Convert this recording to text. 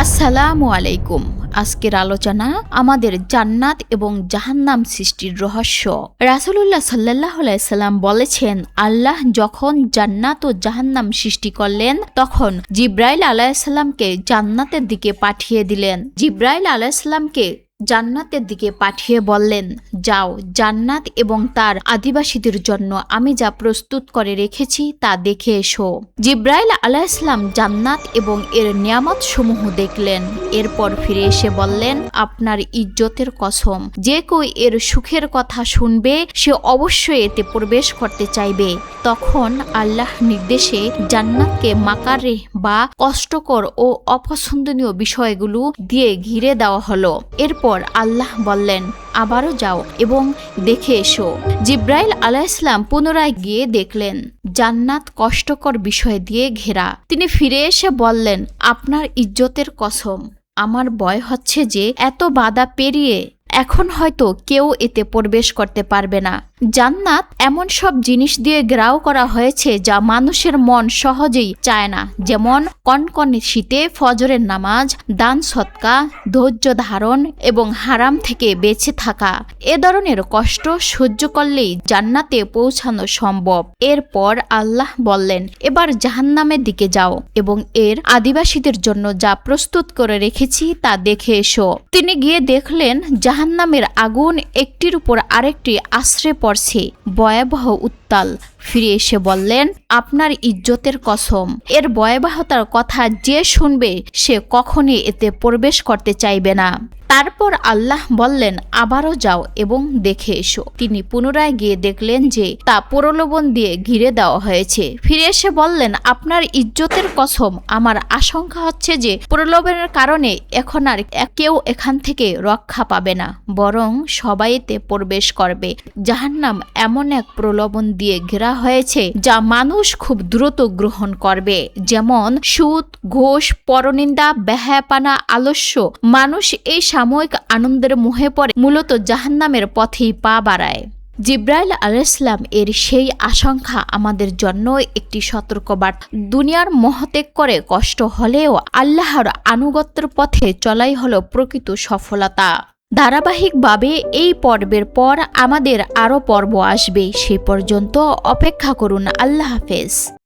আসসালামু আলাইকুম। আজকের আলোচনা আমাদের জান্নাত এবং জাহান্নাম সৃষ্টির রহস্য। রাসূলুল্লাহ সাল্লাল্লাহু আলাইহি সাল্লাম বলেছেন, আল্লাহ যখন জান্নাত ও জাহান্নাম সৃষ্টি করলেন তখন জিবরাইল আলাইহিস সালামকে জান্নাতের দিকে পাঠিয়ে দিলেন। জিবরাইল আলাইহিস সালামকে জান্নাতের দিকে পাঠিয়ে বললেন, যাও, জান্নাত এবং তার আদিবাসীদের জন্য আমি যা প্রস্তুত করে রেখেছি তা দেখে এসো। জিবরাইল আলাইহিস সালাম জান্নাত এবং এর নিয়ামত সমূহ দেখলেন। এরপর ফিরে এসে বললেন, আপনার ইজ্জতের কসম, যে কেউ এর সুখের কথা শুনবে সে অবশ্যই এতে প্রবেশ করতে চাইবে। তখন আল্লাহ নির্দেশে জান্নাতকে মাকারে বা কষ্টকর ও অপছন্দনীয় বিষয়গুলো দিয়ে ঘিরে দেওয়া হলো। এরপর আল্লাহ বললেন, আবারও যাও এবং দেখে এসো। জিবরাইল আলাইহিস সালাম পুনরায় গিয়ে দেখলেন জান্নাত কষ্টকর বিষয় দিয়ে ঘেরা। তিনি ফিরে এসে বললেন, আপনার ইজ্জতের কসম, আমার ভয় হচ্ছে যে এত বাধা পেরিয়ে এখন হয়তো কেউ এতে প্রবেশ করতে পারবে না। জান্নাত এমন সব জিনিস দিয়ে ঘেরাও করা হয়েছে যা মানুষের মন সহজেই চায় না, যেমন কনকনে শীতে ফজরের নামাজ, দান সদকা, ধৈর্য ধারণ এবং হারাম থেকে বেঁচে থাকা। এ ধরনের কষ্ট সহ্য করলেই জান্নাতে পৌঁছানো সম্ভব। এরপর আল্লাহ বললেন, এবার জাহান্নামের দিকে যাও এবং এর আদিবাসীদের জন্য যা প্রস্তুত করে রেখেছি তা দেখে এসো। তিনি গিয়ে দেখলেন জাহান্নামের আগুন একটির উপর আরেকটি আশ্রে পড়ছে, ভয়াবহ উত্তাল। ফিরে এসে বললেন, আপনার ইজ্জতের কসম, এর ভয়াবহতার কথা যে শুনবে সে কখনই এতে প্রবেশ করতে চাইবে না। তারপর আল্লাহ বললেন, আবারও যাও এবং দেখে এসো। তিনি পুনরায় গিয়ে দেখলেন যে তা প্রলোভন দিয়ে ঘিরে দেওয়া হয়েছে। ফিরে এসে বললেন, আপনার ইজ্জতের কসম, আমার আশঙ্কা হচ্ছে যে প্রলোভনের কারণে এখন আর কেউ এখান থেকে রক্ষা পাবে না, বরং সবাই এতে প্রবেশ করবে। জাহান্নাম এমন এক প্রলোভন দিয়ে ঘেরা হয়েছে যা মানুষ খুব দ্রুত গ্রহণ করবে, যেমন সুদ, ঘুষ, পরনিন্দা, বেহায়াপনা, আলস্য। মানুষ এই সাময়িক আনন্দের মোহে পড়ে মূলত জাহান্নামের পথেই পা বাড়ায়। জিবরাইল আলাইহিস সালাম এর সেই আশঙ্কা আমাদের জন্য একটি সতর্কবার্তা। দুনিয়ার মহত্যাগ করে কষ্ট হলেও আল্লাহর আনুগত্যের পথে চলাই হলো প্রকৃত সফলতা। ধারাবাহিকভাবে এই পর্বের পর আমাদের আরও পর্ব আসবে, সে পর্যন্ত অপেক্ষা করুন। আল্লাহ হাফেজ।